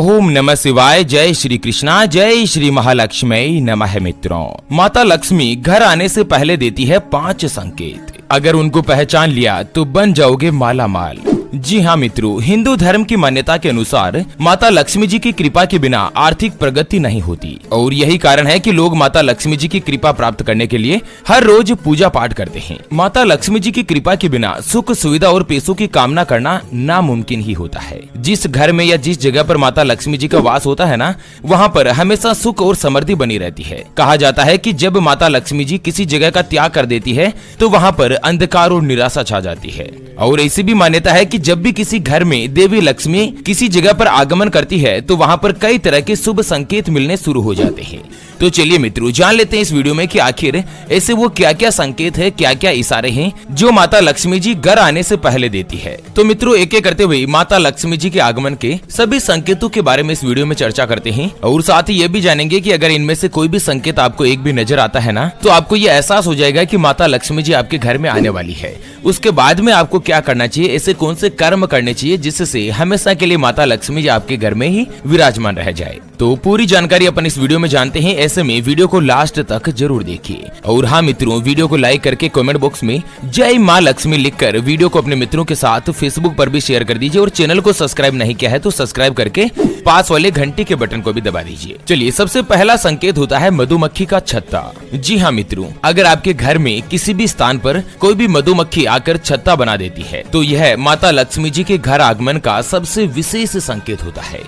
ओम नमः शिवाय। जय श्री कृष्णा, जय श्री महालक्ष्मी नमः। मित्रों, माता लक्ष्मी घर आने से पहले देती है 5 संकेत। अगर उनको पहचान लिया तो बन जाओगे माला माल। जी हाँ मित्रों, हिंदू धर्म की मान्यता के अनुसार माता लक्ष्मी जी की कृपा के बिना आर्थिक प्रगति नहीं होती और यही कारण है कि लोग माता लक्ष्मी जी की कृपा प्राप्त करने के लिए हर रोज पूजा पाठ करते हैं। माता लक्ष्मी जी की कृपा के बिना सुख सुविधा और पैसों की कामना करना नामुमकिन ही होता है। जिस घर में या जिस जगह पर माता लक्ष्मी जी का वास होता है ना, वहाँ पर हमेशा सुख और समृद्धि बनी रहती है। कहा जाता है कि जब माता लक्ष्मी जी किसी जगह का त्याग कर देती है तो वहाँ पर अंधकार और निराशा छा जाती है। और ऐसी भी मान्यता है कि जब भी किसी घर में देवी लक्ष्मी किसी जगह पर आगमन करती है तो वहाँ पर कई तरह के शुभ संकेत मिलने शुरू हो जाते हैं। तो चलिए मित्रों, जान लेते हैं इस वीडियो में कि आखिर ऐसे वो क्या क्या संकेत है, क्या क्या इशारे हैं जो माता लक्ष्मी जी घर आने से पहले देती है। तो मित्रों, एक एक करते हुए माता लक्ष्मी जी के आगमन के सभी संकेतों के बारे में इस वीडियो में चर्चा करते हैं और साथ ही ये भी जानेंगे कि अगर इनमें से कोई भी संकेत आपको एक भी नजर आता है ना, तो आपको ये एहसास हो जाएगा कि माता लक्ष्मी जी आपके घर में आने वाली है। उसके बाद में आपको क्या करना चाहिए, ऐसे कौन से कर्म करने चाहिए जिससे हमेशा के लिए माता लक्ष्मी जी आपके घर में ही विराजमान रह जाए। तो पूरी जानकारी अपन इस वीडियो में जानते हैं। ऐसे में वीडियो को लास्ट तक जरूर देखिए। और हाँ मित्रों, वीडियो को लाइक करके कमेंट बॉक्स में जय माँ लक्ष्मी लिखकर वीडियो को अपने मित्रों के साथ फेसबुक पर भी शेयर कर दीजिए और चैनल को सब्सक्राइब नहीं किया है तो सब्सक्राइब करके पास वाले घंटी के बटन को भी दबा दीजिए। चलिए, सबसे पहला संकेत होता है मधुमक्खी का छत्ता। जी हाँ मित्रों, अगर आपके घर में किसी भी स्थान पर कोई भी मधुमक्खी आकर छत्ता बना देती है तो यह माता लक्ष्मी जी के घर आगमन का सबसे विशेष संकेत होता है।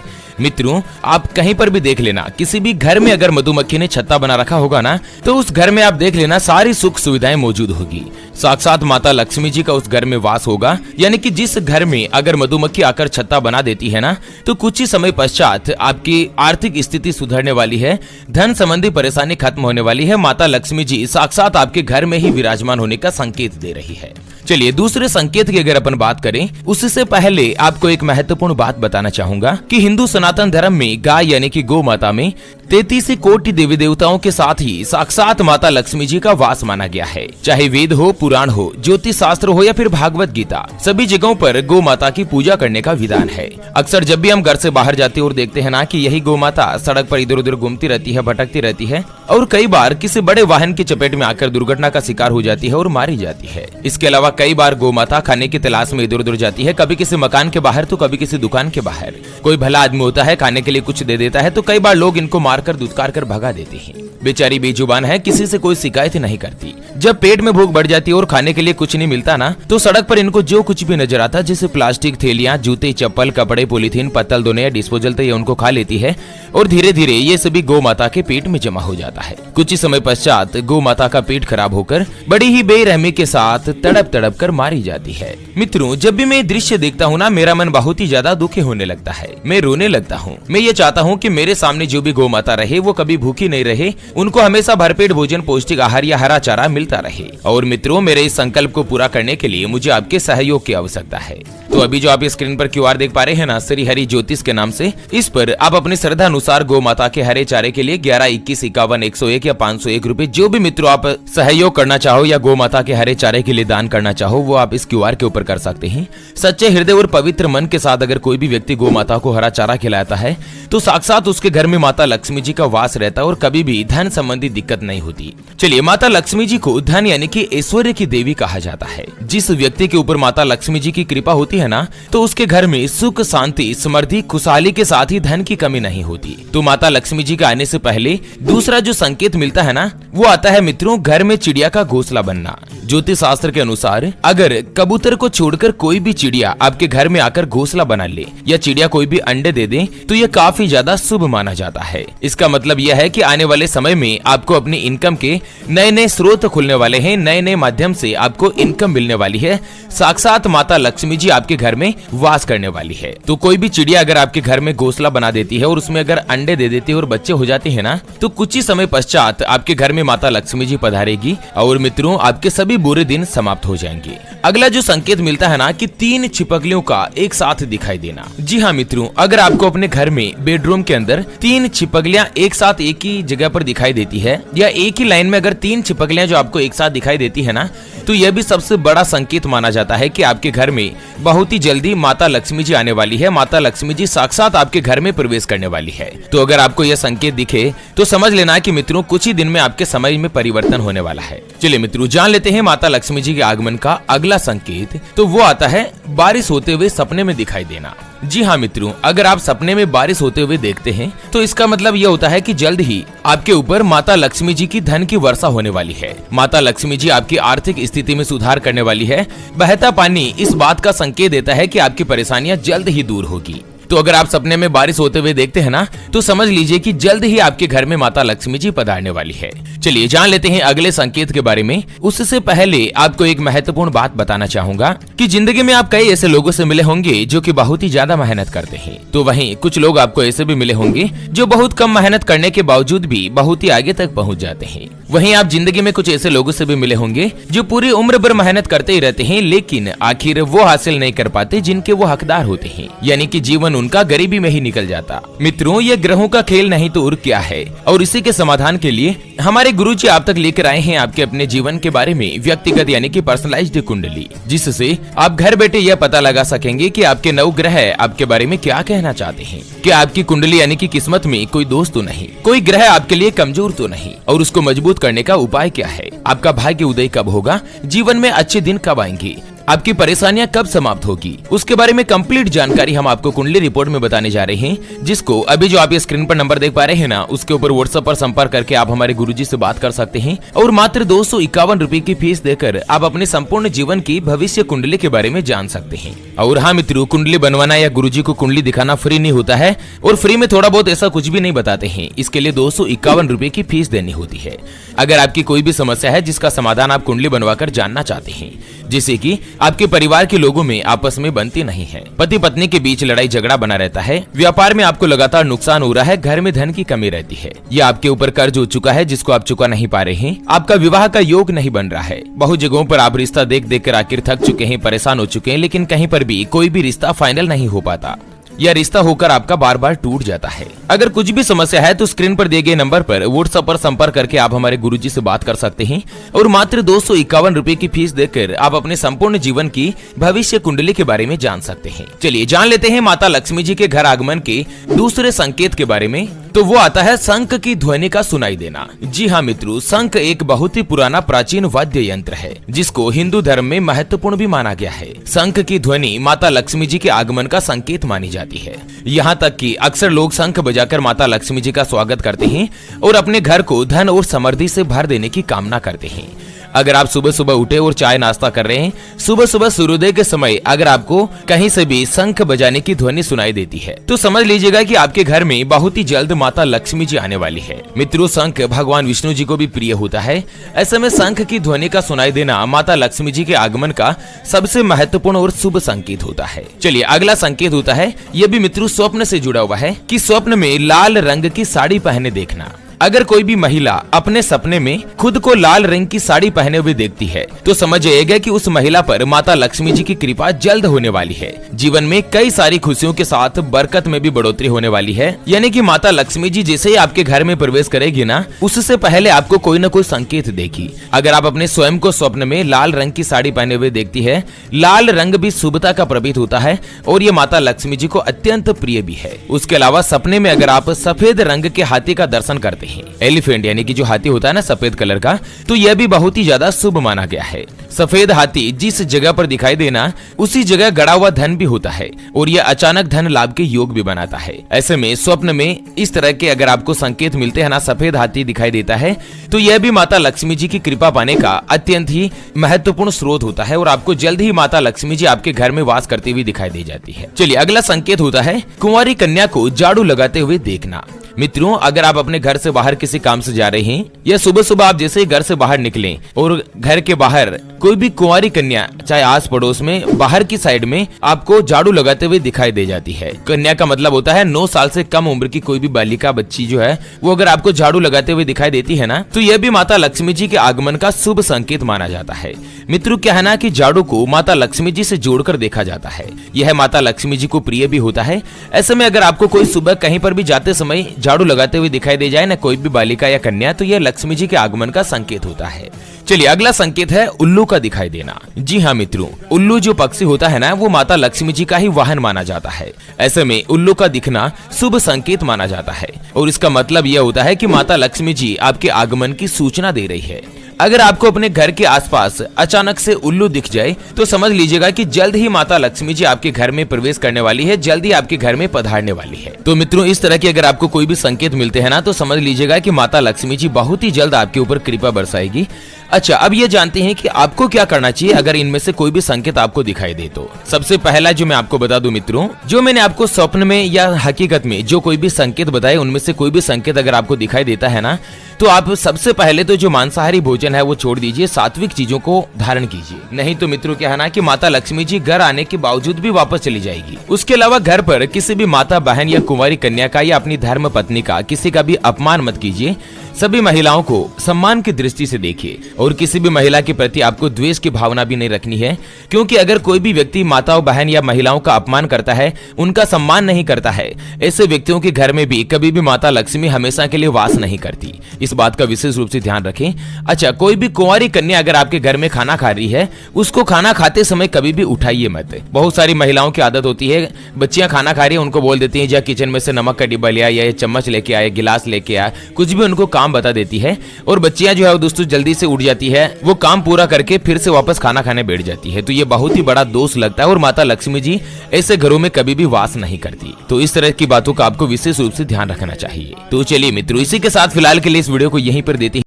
मित्रों, आप कहीं पर भी देख लेना, किसी भी घर में अगर मधुमक्खी ने छत्ता बना रखा होगा ना, तो उस घर में आप देख लेना सारी सुख सुविधाएं मौजूद होगी। साक्षात माता लक्ष्मी जी का उस घर में वास होगा। यानी कि जिस घर में अगर मधुमक्खी आकर छत्ता बना देती है ना, तो कुछ ही समय पश्चात आपकी आर्थिक स्थिति सुधरने वाली है, धन संबंधी परेशानी खत्म होने वाली है। माता लक्ष्मी जी साक्षात आपके घर में ही विराजमान होने का संकेत दे रही है। चलिए, दूसरे संकेत की अगर अपन बात करें, उससे पहले आपको एक महत्वपूर्ण बात बताना चाहूंगा कि हिंदू सनातन धर्म में गाय यानी कि गौ माता में 33 कोटि देवी देवताओं के साथ ही साक्षात माता लक्ष्मी जी का वास माना गया है। चाहे वेद हो, पुराण हो, ज्योतिष शास्त्र हो या फिर भागवत गीता, सभी जगहों पर गौ माता की पूजा करने का विधान है। अक्सर जब भी हम घर से बाहर जाते हैं और देखते हैं ना कि यही गौ माता सड़क पर इधर उधर घूमती रहती है, भटकती रहती है और कई बार किसी बड़े वाहन की चपेट में आकर दुर्घटना का शिकार हो जाती है और मारी जाती है। इसके अलावा कई बार गौ माता खाने की तलाश में इधर उधर जाती है, कभी किसी मकान के बाहर तो कभी किसी दुकान के बाहर। कोई भला आदमी होता है, खाने के लिए कुछ दे देता है तो कई बार लोग इनको मारकर दुत्कार कर भगा देते हैं। बेचारी बेजुबान है, किसी से कोई शिकायत नहीं करती। जब पेट में भूख बढ़ जाती है और खाने के लिए कुछ नहीं मिलता ना, तो सड़क पर इनको जो कुछ भी नजर आता है, जैसे प्लास्टिक थैलियां, जूते, चप्पल, कपड़े, पॉलीथीन, पत्तल धोने या डिस्पोजल, तो ये उनको खा लेती है और धीरे धीरे ये सभी गौ माता के पेट में जमा हो जाता है। कुछ ही समय पश्चात गौ माता का पेट खराब होकर बड़ी ही बेरहमी के साथ तड़प तड़प कर मारी जाती है। मित्रों, जब भी मैं ये दृश्य देखता हूँ ना, मेरा मन बहुत ही ज्यादा दुखी होने लगता है। मैं रोने लगता हूँ। मैं ये चाहता हूँ कि मेरे सामने जो भी गौ माता रहे वो कभी भूखी नहीं रहे, उनको हमेशा भरपेट भोजन, पौष्टिक आहार या हरा चारा मिलता रहे। और मित्रों, मेरे इस संकल्प को पूरा करने के लिए मुझे आपके सहयोग की आवश्यकता है। तो अभी जो आप स्क्रीन पर QR देख पा रहे हैं ना, श्री हरि ज्योतिष के नाम से, इस पर आप अपनी श्रद्धा अनुसार गौ माता के हरे चारे के लिए 11, 21, 51, 101 या 501 रुपए, जो भी मित्रों आप सहयोग करना चाहो या गौ माता के हरे चारे के लिए दान करना चाहो, वो आप इस QR के ऊपर कर सकते हैं। सच्चे हृदय और पवित्र मन के साथ अगर कोई भी व्यक्ति गौ माता को हरा चारा खिलाता है तो साक्षात उसके घर में माता लक्ष्मी जी का वास रहता है और कभी भी धन संबंधी दिक्कत नहीं होती। चलिए, माता लक्ष्मी जी को धन यानी कि ऐश्वर्य की देवी कहा जाता है। जिस व्यक्ति के ऊपर माता लक्ष्मी जी की कृपा होती है ना, तो उसके घर में सुख, शांति, समृद्धि, खुशहाली के साथ ही धन की कमी नहीं होती। तो माता लक्ष्मी जी के आने से पहले दूसरा जो संकेत मिलता है ना, वो आता है मित्रों, घर में चिड़िया का घोंसला बनना। ज्योतिष शास्त्र के अनुसार अगर कबूतर को छोड़कर कोई भी चिड़िया आपके घर में आकर घोंसला बना ले या चिड़िया कोई भी अंडे दे दे तो यह काफी ज्यादा शुभ माना जाता है। इसका मतलब यह है कि आने वाले समय में आपको अपनी इनकम के नए नए स्रोत खुलने वाले हैं, नए नए माध्यम से आपको इनकम मिलने वाली है। साक्षात माता लक्ष्मी जी आपके घर में वास करने वाली है। तो कोई भी चिड़िया अगर आपके घर में घोंसला बना देती है और उसमें अगर अंडे दे देती है और बच्चे हो जाते हैं ना, तो कुछ ही समय पश्चात आपके घर में माता लक्ष्मी जी पधारेगी और मित्रों, आपके सभी बुरे दिन समाप्त हो जाएंगे। अगला जो संकेत मिलता है ना कि 3 छिपकलियों का एक साथ दिखाई देना। जी हाँ मित्रों, अगर आपको अपने घर में बेडरूम के अंदर 3 छिपकलियां एक साथ एक ही जगह पर दिखाई देती है, या एक ही लाइन में अगर 3 छिपकलियां जो आपको एक साथ दिखाई देती है ना, तो यह भी सबसे बड़ा संकेत माना जाता है कि आपके घर में बहुत ही जल्दी माता लक्ष्मी जी आने वाली है। माता लक्ष्मी जी साक्षात आपके घर में प्रवेश करने वाली है। तो अगर आपको यह संकेत दिखे तो समझ लेना कि मित्रों कुछ ही दिन में आपके समय में परिवर्तन होने वाला है। चलिए मित्रों, जान लेते हैं माता लक्ष्मी जी के आगमन का अगला संकेत। तो वो आता है बारिश होते हुए सपने में दिखाई देना। जी हाँ मित्रों, अगर आप सपने में बारिश होते हुए देखते हैं तो इसका मतलब यह होता है कि जल्द ही आपके ऊपर माता लक्ष्मी जी की धन की वर्षा होने वाली है। माता लक्ष्मी जी आपकी आर्थिक स्थिति में सुधार करने वाली है। बहता पानी इस बात का संकेत देता है कि आपकी परेशानियां जल्द ही दूर होगी। तो अगर आप सपने में बारिश होते हुए देखते हैं ना, तो समझ लीजिए कि जल्द ही आपके घर में माता लक्ष्मी जी पधारने वाली है। चलिए जान लेते हैं अगले संकेत के बारे में। उससे पहले आपको एक महत्वपूर्ण बात बताना चाहूंगा कि जिंदगी में आप कई ऐसे लोगों से मिले होंगे जो कि बहुत ही ज्यादा मेहनत करते हैं, तो वहीं कुछ लोग आपको ऐसे भी मिले होंगे जो बहुत कम मेहनत करने के बावजूद भी बहुत ही आगे तक पहुँच जाते हैं। वहीं आप जिंदगी में कुछ ऐसे लोगों से भी मिले होंगे जो पूरी उम्र भर मेहनत करते ही रहते हैं, लेकिन आखिर वो हासिल नहीं कर पाते जिनके वो हकदार होते हैं, यानी कि जीवन उनका गरीबी में ही निकल जाता। मित्रों, ये ग्रहों का खेल नहीं तो और क्या है, और इसी के समाधान के लिए हमारे गुरुजी आप तक लेकर आए हैं आपके अपने जीवन के बारे में व्यक्तिगत यानी कि पर्सनलाइज्ड कुंडली, जिससे आप घर बैठे यह पता लगा सकेंगे कि आपके 9 ग्रह आपके बारे में क्या कहना चाहते हैं। क्या आपकी कुंडली यानी कि किस्मत में कोई दोष तो नहीं, कोई ग्रह आपके लिए कमजोर तो नहीं, और उसको मजबूत करने का उपाय क्या है, आपका भाग्य उदय कब होगा, जीवन में अच्छे दिन कब आएंगे, आपकी परेशानियां कब समाप्त होगी, उसके बारे में कंप्लीट जानकारी हम आपको कुंडली रिपोर्ट में बताने जा रहे हैं, जिसको अभी जो आप ये स्क्रीन पर नंबर देख पा रहे हैं ना, उसके ऊपर व्हाट्सएप पर संपर्क करके आप हमारे गुरुजी से बात कर सकते हैं, और मात्र 251 रुपए की फीस देकर आप अपने संपूर्ण जीवन की भविष्य कुंडली के बारे में जान सकते हैं। और हाँ मित्रों, कुंडली बनवाना या गुरुजी को कुंडली दिखाना फ्री नहीं होता है, और फ्री में थोड़ा बहुत ऐसा कुछ भी नहीं बताते हैं। इसके लिए 251 रुपए की फीस देनी होती है। अगर आपकी कोई भी समस्या है जिसका समाधान आप कुंडली बनवाकर जानना चाहते हैं, जैसे कि आपके परिवार के लोगों में आपस में बनती नहीं है, पति पत्नी के बीच लड़ाई झगड़ा बना रहता है, व्यापार में आपको लगातार नुकसान हो रहा है, घर में धन की कमी रहती है, या आपके ऊपर कर्ज हो चुका है जिसको आप चुका नहीं पा रहे हैं, आपका विवाह का योग नहीं बन रहा है, बहुत जगहों पर आप रिश्ता देख देख कर आखिर थक चुके हैं, परेशान हो चुके हैं, लेकिन कहीं पर भी कोई भी रिश्ता फाइनल नहीं हो पाता, या रिश्ता होकर आपका बार बार टूट जाता है। अगर कुछ भी समस्या है तो स्क्रीन पर दिए गए नंबर पर व्हाट्सएप पर संपर्क करके आप हमारे गुरुजी से बात कर सकते हैं, और मात्र 251 रुपए की फीस देकर आप अपने संपूर्ण जीवन की भविष्य कुंडली के बारे में जान सकते हैं। चलिए जान लेते हैं माता लक्ष्मी जी के घर आगमन के दूसरे संकेत के बारे में। तो वो आता है शंख की ध्वनि का सुनाई देना। जी हाँ मित्रों, शंख एक बहुत ही पुराना प्राचीन वाद्य यंत्र है जिसको हिंदू धर्म में महत्वपूर्ण भी माना गया है। शंख की ध्वनि माता लक्ष्मी जी के आगमन का संकेत मानी जाती है। यहाँ तक कि अक्सर लोग शंख बजाकर माता लक्ष्मी जी का स्वागत करते हैं और अपने घर को धन और समृद्धि से भर देने की कामना करते हैं। अगर आप सुबह सुबह उठे और चाय नाश्ता कर रहे हैं, सुबह सुबह सूर्योदय के समय अगर आपको कहीं से भी शंख बजाने की ध्वनि सुनाई देती है, तो समझ लीजिएगा कि आपके घर में बहुत ही जल्द माता लक्ष्मी जी आने वाली है। मित्रों, शंख भगवान विष्णु जी को भी प्रिय होता है। ऐसे में शंख की ध्वनि का सुनाई देना माता लक्ष्मी जी के आगमन का सबसे महत्वपूर्ण और शुभ संकेत होता है। चलिए अगला संकेत होता है, यह भी मित्रों स्वप्न से जुड़ा हुआ है, कि स्वप्न में लाल रंग की साड़ी पहने देखना। अगर कोई भी महिला अपने सपने में खुद को लाल रंग की साड़ी पहने हुए देखती है, तो समझ जाइएगा कि उस महिला पर माता लक्ष्मी जी की कृपा जल्द होने वाली है। जीवन में कई सारी खुशियों के साथ बरकत में भी बढ़ोतरी होने वाली है। यानी कि माता लक्ष्मी जी जैसे ही आपके घर में प्रवेश करेगी ना, उससे पहले आपको कोई न कोई संकेत देगी। अगर आप अपने स्वयं को स्वप्न में लाल रंग की साड़ी पहने हुए देखती है, लाल रंग भी शुभता का प्रतीक होता है और ये माता लक्ष्मी जी को अत्यंत प्रिय भी है। उसके अलावा सपने में अगर आप सफेद रंग के हाथी का दर्शन करते हैं, एलिफेंट यानी कि जो हाथी होता है ना सफेद कलर का, तो यह भी बहुत ही ज्यादा शुभ माना गया है। सफेद हाथी जिस जगह पर दिखाई देना, उसी जगह गड़ा हुआ धन भी होता है और यह अचानक धन लाभ के योग भी बनाता है। ऐसे में स्वप्न में इस तरह के अगर आपको संकेत मिलते हैं ना, सफेद हाथी दिखाई देता है, तो यह भी माता लक्ष्मी जी की कृपा पाने का अत्यंत ही महत्वपूर्ण स्रोत होता है और आपको जल्द ही माता लक्ष्मी जी आपके घर में वास करती हुई दिखाई दे जाती है। चलिए अगला संकेत होता है कुंवारी कन्या को झाड़ू लगाते हुए देखना। मित्रों, अगर आप अपने घर से बाहर किसी काम से जा रहे हैं या सुबह सुबह आप जैसे ही घर से बाहर निकलें और घर के बाहर कोई भी कुंवारी कन्या चाहे आस पड़ोस में बाहर की साइड में आपको झाड़ू लगाते हुए दिखाई दे जाती है। कन्या का मतलब होता है 9 साल से कम उम्र की कोई भी बालिका बच्ची जो है वो अगर आपको झाड़ू लगाते हुए दिखाई देती है ना, तो यह भी माता लक्ष्मी जी के आगमन का शुभ संकेत माना जाता है। मित्रों, क्या है ना कि झाड़ू को माता लक्ष्मी जी से जोड़कर देखा जाता है। यह माता लक्ष्मी जी को प्रिय भी होता है। ऐसे में अगर आपको कोई सुबह कहीं पर भी जाते समय झाड़ू लगाते हुए दिखाई दे जाए ना कोई भी बालिका या कन्या, तो यह लक्ष्मी जी के आगमन का संकेत होता है। चलिए, अगला संकेत है उल्लू का दिखाई देना। जी हाँ मित्रों, उल्लू जो पक्षी होता है ना वो माता लक्ष्मी जी का ही वाहन माना जाता है। ऐसे में उल्लू का दिखना शुभ संकेत माना जाता है और इसका मतलब यह होता है कि माता लक्ष्मी जी आपके आगमन की सूचना दे रही है। अगर आपको अपने घर के आसपास अचानक से उल्लू दिख जाए तो समझ लीजिएगा कि जल्द ही माता लक्ष्मी जी आपके घर में प्रवेश करने वाली है, जल्द ही आपके घर में पधारने वाली है। तो मित्रों, इस तरह के अगर आपको कोई भी संकेत मिलते हैं ना तो समझ लीजिएगा कि माता लक्ष्मी जी बहुत ही जल्द आपके ऊपर कृपा बरसाएगी। अच्छा, अब ये जानते हैं कि आपको क्या करना चाहिए अगर इनमें से कोई भी संकेत आपको दिखाई दे तो। सबसे पहला जो मैं आपको बता दूं मित्रों, जो मैंने आपको स्वप्न में या हकीकत में जो कोई भी संकेत बताए उनमें से कोई भी संकेत अगर आपको दिखाई देता है ना, तो आप सबसे पहले तो जो मांसाहारी भोजन है वो छोड़ दीजिए, सात्विक चीजों को धारण कीजिए। नहीं तो मित्रों क्या है ना कि माता लक्ष्मी जी घर आने के बावजूद भी वापस चली जाएगी। उसके अलावा घर पर किसी भी माता बहन या कुंवारी कन्या का या अपनी धर्म पत्नी का किसी का भी अपमान मत कीजिए। सभी महिलाओं को सम्मान की दृष्टि से देखिए और किसी भी महिला के प्रति आपको द्वेष की भावना भी नहीं रखनी है, क्योंकि अगर कोई भी व्यक्ति माताओं बहन या महिलाओं का अपमान करता है, उनका सम्मान नहीं करता है, ऐसे व्यक्तियों के घर में भी कभी भी माता लक्ष्मी हमेशा के लिए वास नहीं करती। इस बात का विशेष रूप से ध्यान रखें। अच्छा, कोई भी कुंवारी कन्या अगर आपके घर में खाना खा रही है, उसको खाना खाते समय कभी भी उठाइए मत। बहुत सारी महिलाओं की आदत होती है, बच्चियां खाना खा रही है उनको बोल देती है जा किचन में से नमक का डिब्बा ले आया या चम्मच लेके आया, गिलास लेके आया, कुछ भी उनको काम बता देती है और बच्चियां जो है दोस्तों जल्दी से उठ जाती है, वो काम पूरा करके फिर से वापस खाना खाने बैठ जाती है। तो ये बहुत ही बड़ा दोष लगता है और माता लक्ष्मी जी ऐसे घरों में कभी भी वास नहीं करती। तो इस तरह की बातों का आपको विशेष रूप से ध्यान रखना चाहिए। तो चलिए मित्रों, इसी के साथ फिलहाल के लिए इस वीडियो को यहीं पर देते हैं।